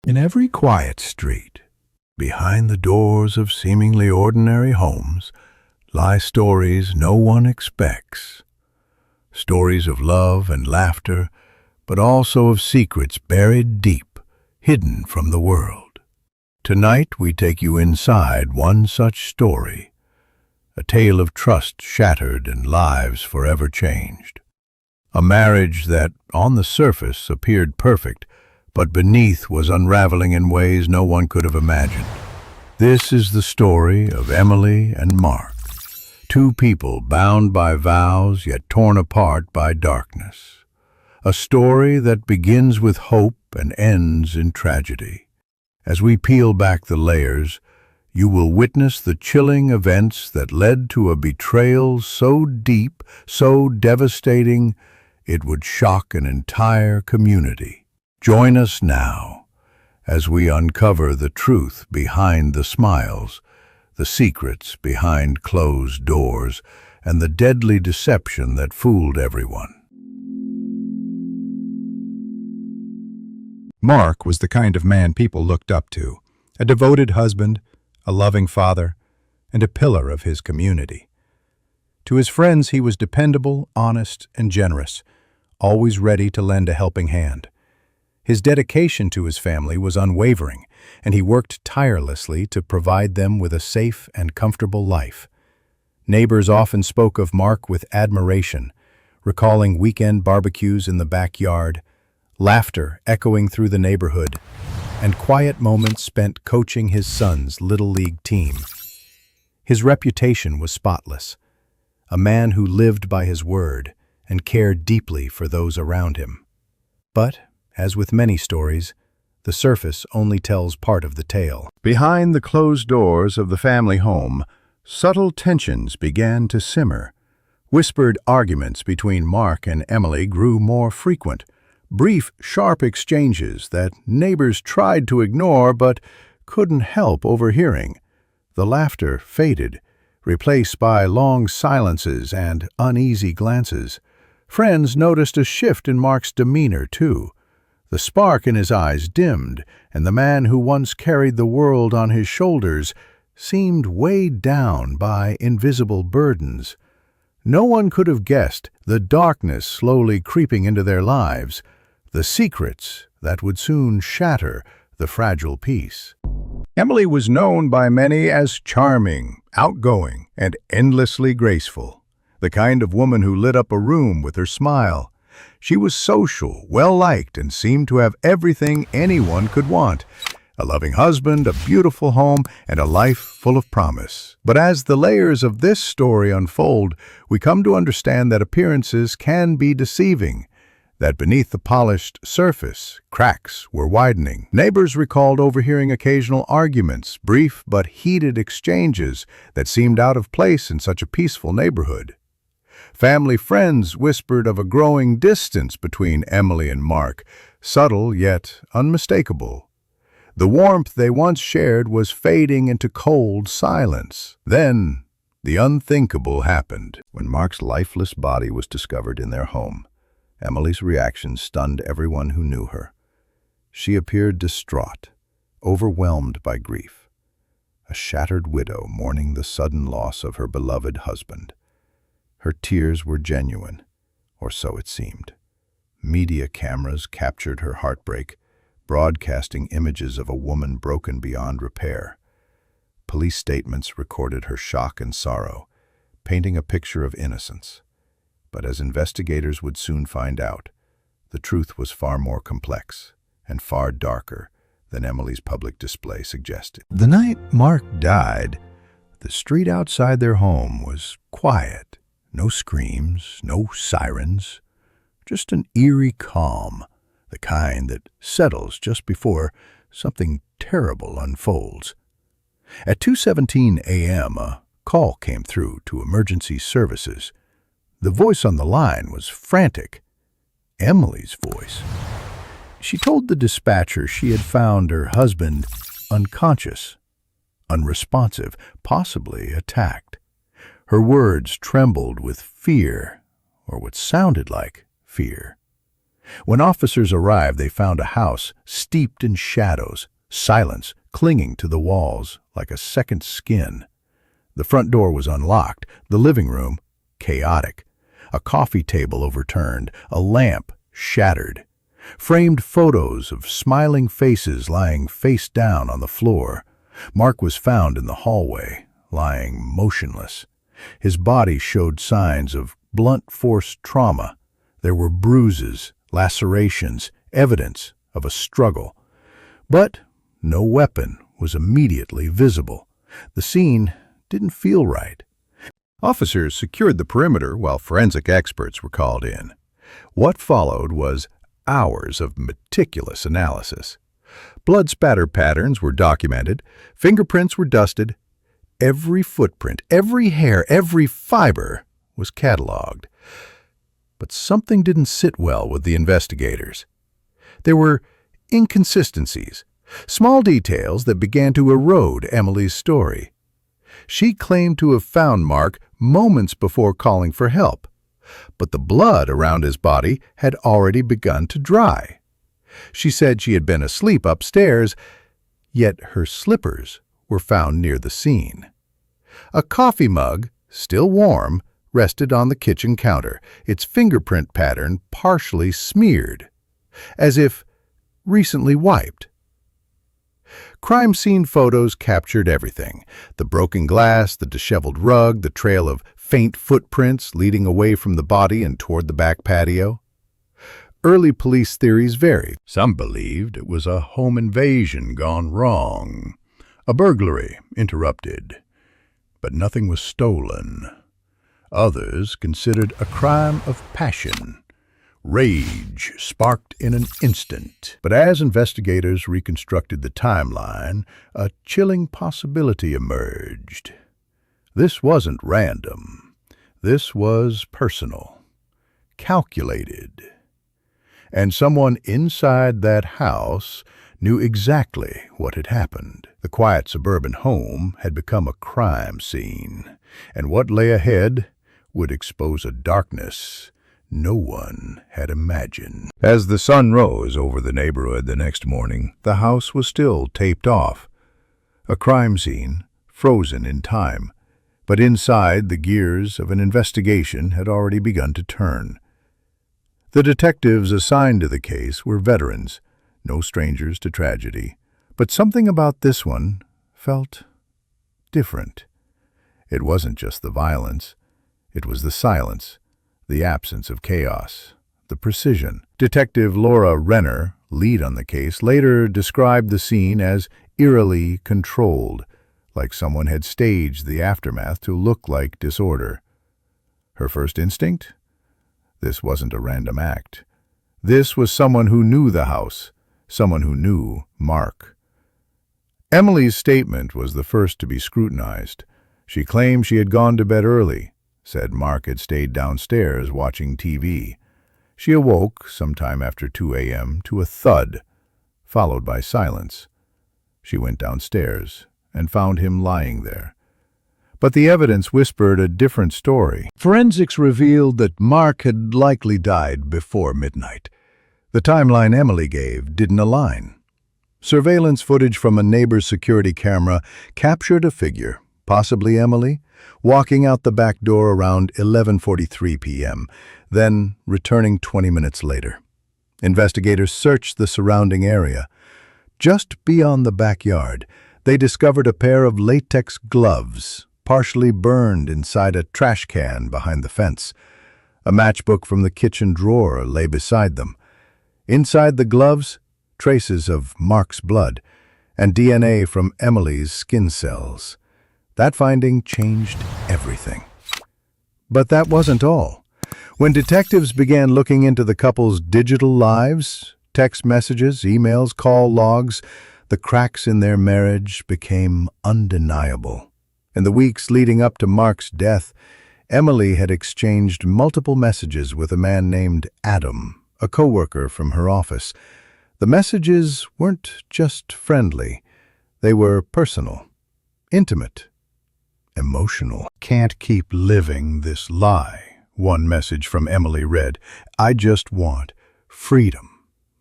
In every quiet street, behind the doors of seemingly ordinary homes, lie stories no one expects. Stories of love and laughter, but also of secrets buried deep, hidden from the world. Tonight we take you inside one such story, a tale of trust shattered and lives forever changed. A marriage that, on the surface, appeared perfect, but beneath was unraveling in ways no one could have imagined. This is the story of Emily and Mark, two people bound by vows yet torn apart by darkness. A story that begins with hope and ends in tragedy. As we peel back the layers, you will witness the chilling events that led to a betrayal so deep, so devastating, it would shock an entire community. Join us now as we uncover the truth behind the smiles, the secrets behind closed doors, and the deadly deception that fooled everyone. Mark was the kind of man people looked up to, a devoted husband, a loving father, and a pillar of his community. To his friends he was dependable, honest, and generous, always ready to lend a helping hand. His dedication to his family was unwavering, and he worked tirelessly to provide them with a safe and comfortable life. Neighbors often spoke of Mark with admiration, recalling weekend barbecues in the backyard, laughter echoing through the neighborhood, and quiet moments spent coaching his son's Little League team. His reputation was spotless, a man who lived by his word and cared deeply for those around him. But, as with many stories, the surface only tells part of the tale. Behind the closed doors of the family home, subtle tensions began to simmer. Whispered arguments between Mark and Emily grew more frequent, brief, sharp exchanges that neighbors tried to ignore but couldn't help overhearing. The laughter faded, replaced by long silences and uneasy glances. Friends noticed a shift in Mark's demeanor, too. The spark in his eyes dimmed, and the man who once carried the world on his shoulders seemed weighed down by invisible burdens. No one could have guessed the darkness slowly creeping into their lives, the secrets that would soon shatter the fragile peace. Emily was known by many as charming, outgoing, and endlessly graceful, the kind of woman who lit up a room with her smile. She was social, well-liked, and seemed to have everything anyone could want: a loving husband, a beautiful home, and a life full of promise. But as the layers of this story unfold, we come to understand that appearances can be deceiving, that beneath the polished surface, cracks were widening. Neighbors recalled overhearing occasional arguments, brief but heated exchanges that seemed out of place in such a peaceful neighborhood. Family friends whispered of a growing distance between Emily and Mark, subtle yet unmistakable. The warmth they once shared was fading into cold silence. Then, the unthinkable happened. When Mark's lifeless body was discovered in their home, Emily's reaction stunned everyone who knew her. She appeared distraught, overwhelmed by grief, a shattered widow mourning the sudden loss of her beloved husband. Her tears were genuine, or so it seemed. Media cameras captured her heartbreak, broadcasting images of a woman broken beyond repair. Police statements recorded her shock and sorrow, painting a picture of innocence. But as investigators would soon find out, the truth was far more complex and far darker than Emily's public display suggested. The night Mark died, the street outside their home was quiet. No screams, no sirens, just an eerie calm, the kind that settles just before something terrible unfolds. At 2:17 a.m., a call came through to emergency services. The voice on the line was frantic. Emily's voice. She told the dispatcher she had found her husband unconscious, unresponsive, possibly attacked. Her words trembled with fear, or what sounded like fear. When officers arrived, they found a house steeped in shadows, silence clinging to the walls like a second skin. The front door was unlocked, the living room chaotic, a coffee table overturned, a lamp shattered, framed photos of smiling faces lying face down on the floor. Mark was found in the hallway, lying motionless. His body showed signs of blunt force trauma. There were bruises, lacerations, evidence of a struggle. But no weapon was immediately visible. The scene didn't feel right. Officers secured the perimeter while forensic experts were called in. What followed was hours of meticulous analysis. Blood spatter patterns were documented, fingerprints were dusted, every footprint, every hair, every fiber was cataloged. But something didn't sit well with the investigators. There were inconsistencies, small details that began to erode Emily's story. She claimed to have found Mark moments before calling for help, but the blood around his body had already begun to dry. She said she had been asleep upstairs, yet her slippers were found near the scene. A coffee mug, still warm, rested on the kitchen counter, its fingerprint pattern partially smeared, as if recently wiped. Crime scene photos captured everything: the broken glass, the disheveled rug, the trail of faint footprints leading away from the body and toward the back patio. Early police theories varied. Some believed it was a home invasion gone wrong, a burglary interrupted, but nothing was stolen. Others considered a crime of passion, rage sparked in an instant. But as investigators reconstructed the timeline, a chilling possibility emerged. This wasn't random. This was personal, calculated. And someone inside that house knew exactly what had happened. The quiet suburban home had become a crime scene, and what lay ahead would expose a darkness no one had imagined. As the sun rose over the neighborhood the next morning, the house was still taped off. A crime scene, frozen in time. But inside, the gears of an investigation had already begun to turn. The detectives assigned to the case were veterans, no strangers to tragedy. But something about this one felt different. It wasn't just the violence. It was the silence, the absence of chaos, the precision. Detective Laura Renner, lead on the case, later described the scene as eerily controlled, like someone had staged the aftermath to look like disorder. Her first instinct? This wasn't a random act. This was someone who knew the house, someone who knew Mark. Emily's statement was the first to be scrutinized. She claimed she had gone to bed early, said Mark had stayed downstairs watching TV. She awoke sometime after 2 a.m. to a thud, followed by silence. She went downstairs and found him lying there. But the evidence whispered a different story. Forensics revealed that Mark had likely died before midnight. The timeline Emily gave didn't align. Surveillance footage from a neighbor's security camera captured a figure, possibly Emily, walking out the back door around 11:43 p.m., then returning 20 minutes later. Investigators searched the surrounding area. Just beyond the backyard, they discovered a pair of latex gloves, partially burned inside a trash can behind the fence. A matchbook from the kitchen drawer lay beside them. Inside the gloves, traces of Mark's blood and DNA from Emily's skin cells. That finding changed everything. But that wasn't all. When detectives began looking into the couple's digital lives, text messages, emails, call logs, the cracks in their marriage became undeniable. In the weeks leading up to Mark's death, Emily had exchanged multiple messages with a man named Adam, a coworker from her office. The messages weren't just friendly. They were personal, intimate, emotional. "Can't keep living this lie," one message from Emily read. "I just want Freedom,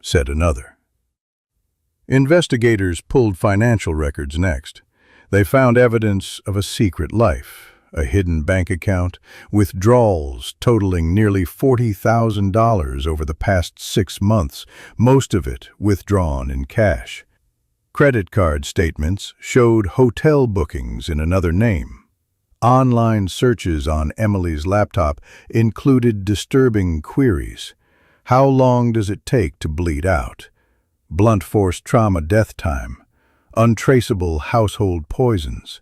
said another. Investigators pulled financial records next. They found evidence of a secret life, a hidden bank account, withdrawals totaling nearly $40,000 over the past 6 months, most of it withdrawn in cash. Credit card statements showed hotel bookings in another name. Online searches on Emily's laptop included disturbing queries. How long does it take to bleed out? Blunt force trauma death time. Untraceable household poisons.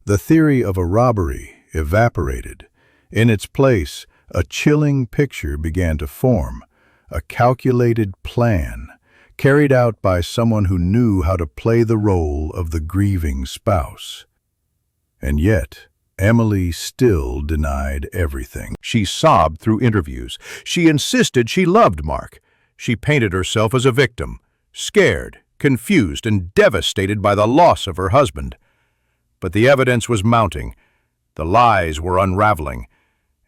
The theory of a robbery evaporated. In its place, a chilling picture began to form, a calculated plan, carried out by someone who knew how to play the role of the grieving spouse. And yet, Emily still denied everything. She sobbed through interviews. She insisted she loved Mark. She painted herself as a victim, scared, confused, and devastated by the loss of her husband. But the evidence was mounting. The lies were unraveling,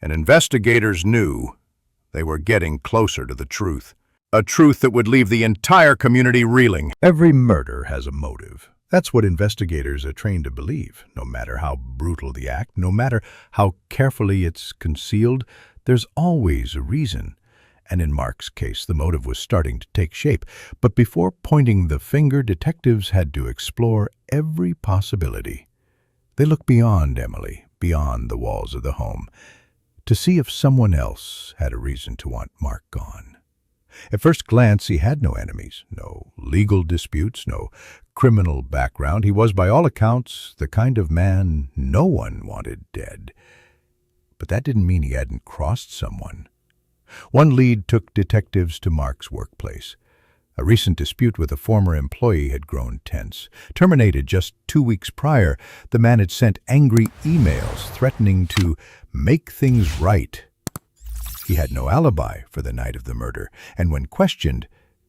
and investigators knew they were getting closer to the truth. A truth that would leave the entire community reeling. Every murder has a motive. That's what investigators are trained to believe. No matter how brutal the act, no matter how carefully it's concealed, there's always a reason. And in Mark's case, the motive was starting to take shape. But before pointing the finger, detectives had to explore every possibility. They looked beyond Emily, beyond the walls of the home, to see if someone else had a reason to want Mark gone. At first glance, he had no enemies, no legal disputes, no criminal background. He was, by all accounts, the kind of man no one wanted dead. But that didn't mean he hadn't crossed someone. One lead took detectives to Mark's workplace. A recent dispute with a former employee had grown tense. Terminated just 2 weeks prior, the man had sent angry emails threatening to make things right. He had no alibi for the night of the murder, and when questioned,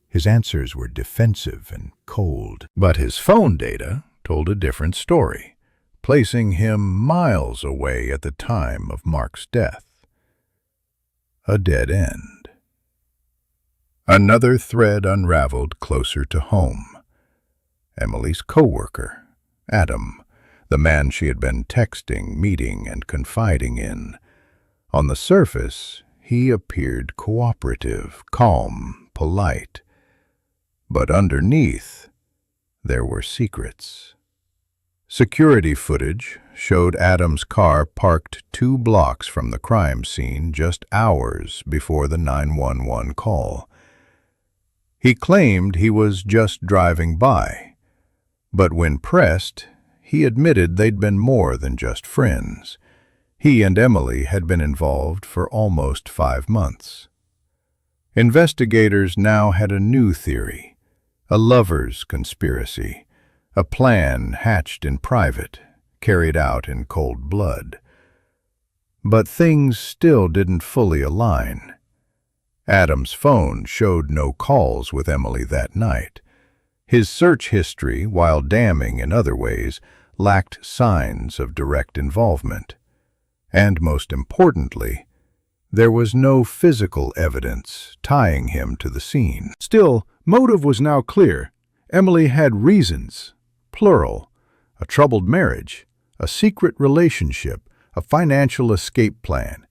his answers were defensive and cold. But his phone data told a different story, placing him miles away at the time of Mark's death. A dead end. Another thread unraveled closer to home. Emily's co-worker, Adam, the man she had been texting, meeting, and confiding in. On the surface, he appeared cooperative, calm, polite. But underneath, there were secrets. Security footage showed Adam's car parked 2 blocks from the crime scene just hours before the 911 call. He claimed he was just driving by, but when pressed, he admitted they'd been more than just friends. He and Emily had been involved for almost 5 months. Investigators now had a new theory, a lover's conspiracy, a plan hatched in private, carried out in cold blood. But things still didn't fully align. Adam's phone showed no calls with Emily that night. His search history, while damning in other ways, lacked signs of direct involvement. And most importantly, there was no physical evidence tying him to the scene. Still, motive was now clear. Emily had reasons, plural, a troubled marriage, a secret relationship, a financial escape plan.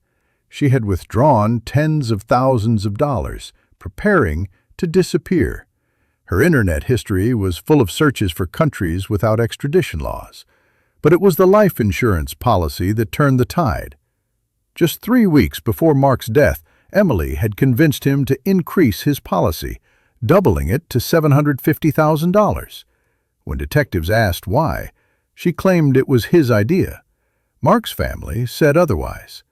She had withdrawn tens of thousands of dollars, preparing to disappear. Her internet history was full of searches for countries without extradition laws. But it was the life insurance policy that turned the tide. Just 3 weeks before Mark's death, Emily had convinced him to increase his policy, doubling it to $750,000. When detectives asked why, she claimed it was his idea. Mark's family said otherwise.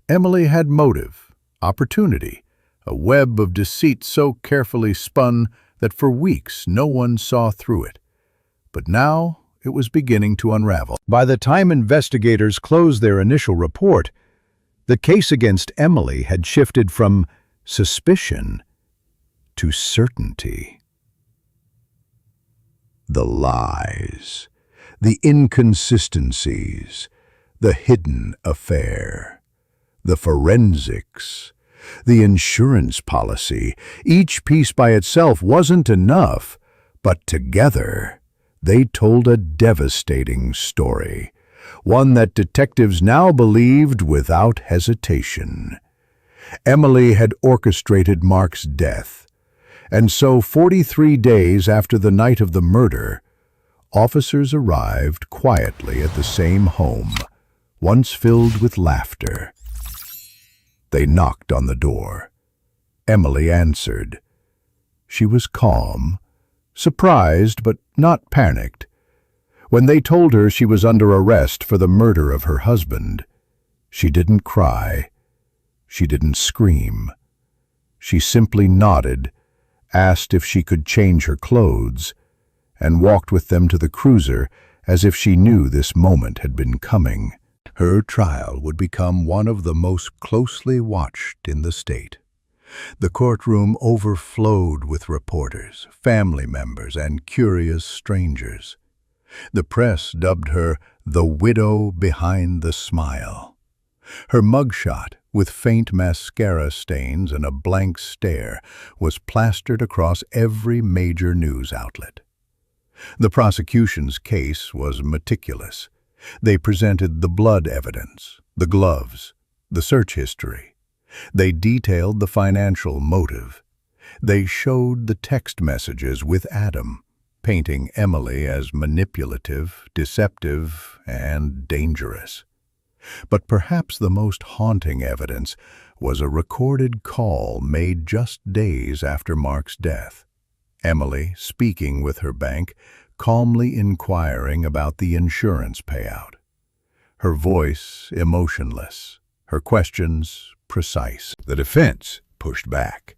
Emily had motive, opportunity, a web of deceit so carefully spun that for weeks no one saw through it. But now it was beginning to unravel. By the time investigators closed their initial report, the case against Emily had shifted from suspicion to certainty. The lies, the inconsistencies, the hidden affair, the forensics, the insurance policy. Each piece by itself wasn't enough, but together they told a devastating story, one that detectives now believed without hesitation. Emily had orchestrated Mark's death, and so 43 days after the night of the murder, officers arrived quietly at the same home, once filled with laughter. They knocked on the door. Emily answered. She was calm, surprised but not panicked. When they told her she was under arrest for the murder of her husband, she didn't cry. She didn't scream. She simply nodded, asked if she could change her clothes, and walked with them to the cruiser as if she knew this moment had been coming. Her trial would become one of the most closely watched in the state. The courtroom overflowed with reporters, family members, and curious strangers. The press dubbed her the widow behind the smile. Her mugshot, with faint mascara stains and a blank stare, was plastered across every major news outlet. The prosecution's case was meticulous. They presented the blood evidence, the gloves, the search history. They detailed the financial motive. They showed the text messages with Adam, painting Emily as manipulative, deceptive, and dangerous. But perhaps the most haunting evidence was a recorded call made just days after Mark's death. Emily, speaking with her bank, calmly inquiring about the insurance payout. Her voice emotionless, her questions precise. The defense pushed back.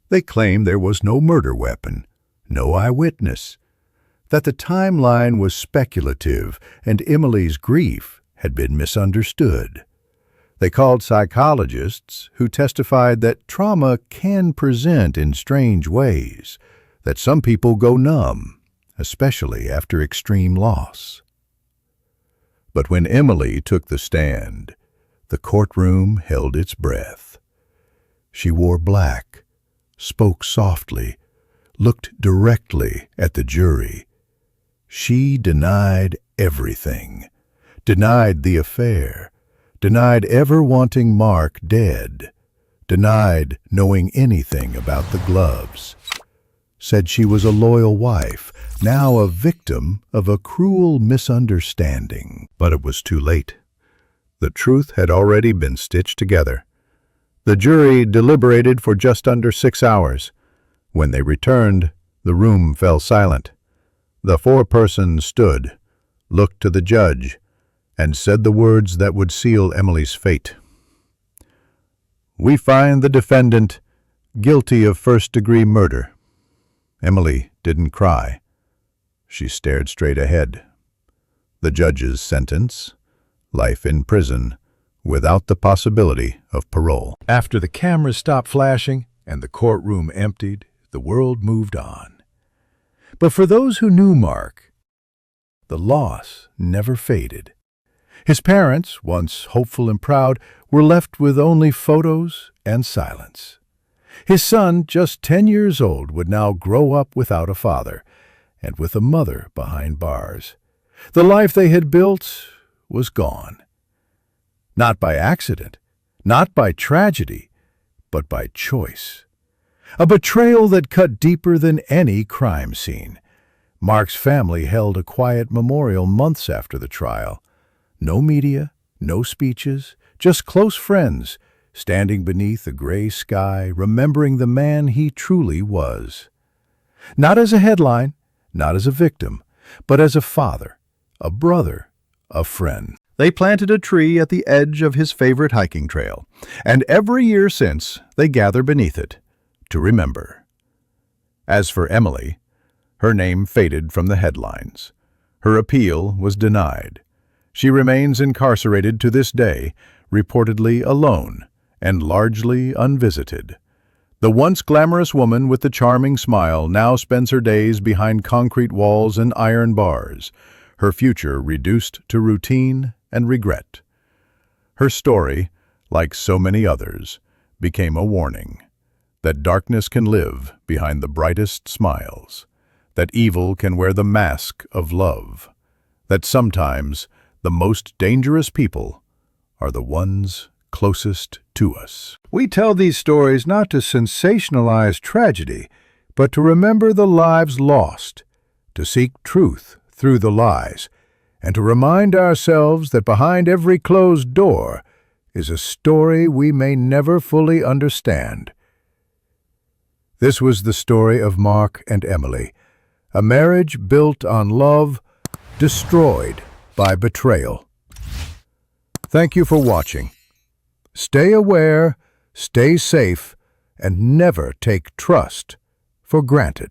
They claimed there was no murder weapon, no eyewitness, that the timeline was speculative and Emily's grief had been misunderstood. They called psychologists who testified that trauma can present in strange ways, that some people go numb, especially after extreme loss. But when Emily took the stand, the courtroom held its breath. She wore black, spoke softly, looked directly at the jury. She denied everything, denied the affair, denied ever wanting Mark dead, denied knowing anything about the gloves. Said she was a loyal wife, now a victim of a cruel misunderstanding. But it was too late. The truth had already been stitched together. The jury deliberated for just under 6 hours. When they returned, the room fell silent. The foreperson stood, looked to the judge, and said the words that would seal Emily's fate. "We find the defendant guilty of first-degree murder." Emily didn't cry. She stared straight ahead. The judge's sentence: life in prison, without the possibility of parole. After the cameras stopped flashing and the courtroom emptied, the world moved on. But for those who knew Mark, the loss never faded. His parents, once hopeful and proud, were left with only photos and silence. His son, just 10 years old, would now grow up without a father and with a mother behind bars. The life they had built was gone. Not by accident, not by tragedy, but by choice. A betrayal that cut deeper than any crime scene. Mark's family held a quiet memorial months after the trial. No media, no speeches, just close friends, standing beneath a gray sky, remembering the man he truly was. Not as a headline, not as a victim, but as a father, a brother, a friend. They planted a tree at the edge of his favorite hiking trail, and every year since, they gather beneath it to remember. As for Emily, her name faded from the headlines. Her appeal was denied. She remains incarcerated to this day, reportedly alone and largely unvisited. The once glamorous woman with the charming smile now spends her days behind concrete walls and iron bars, her future reduced to routine and regret. Her story, like so many others, became a warning that darkness can live behind the brightest smiles, that evil can wear the mask of love, that sometimes the most dangerous people are the ones closest to us. We tell these stories not to sensationalize tragedy, but to remember the lives lost, to seek truth through the lies, and to remind ourselves that behind every closed door is a story we may never fully understand. This was the story of Mark and Emily, a marriage built on love, destroyed by betrayal. Thank you for watching. Stay aware, stay safe, and never take trust for granted.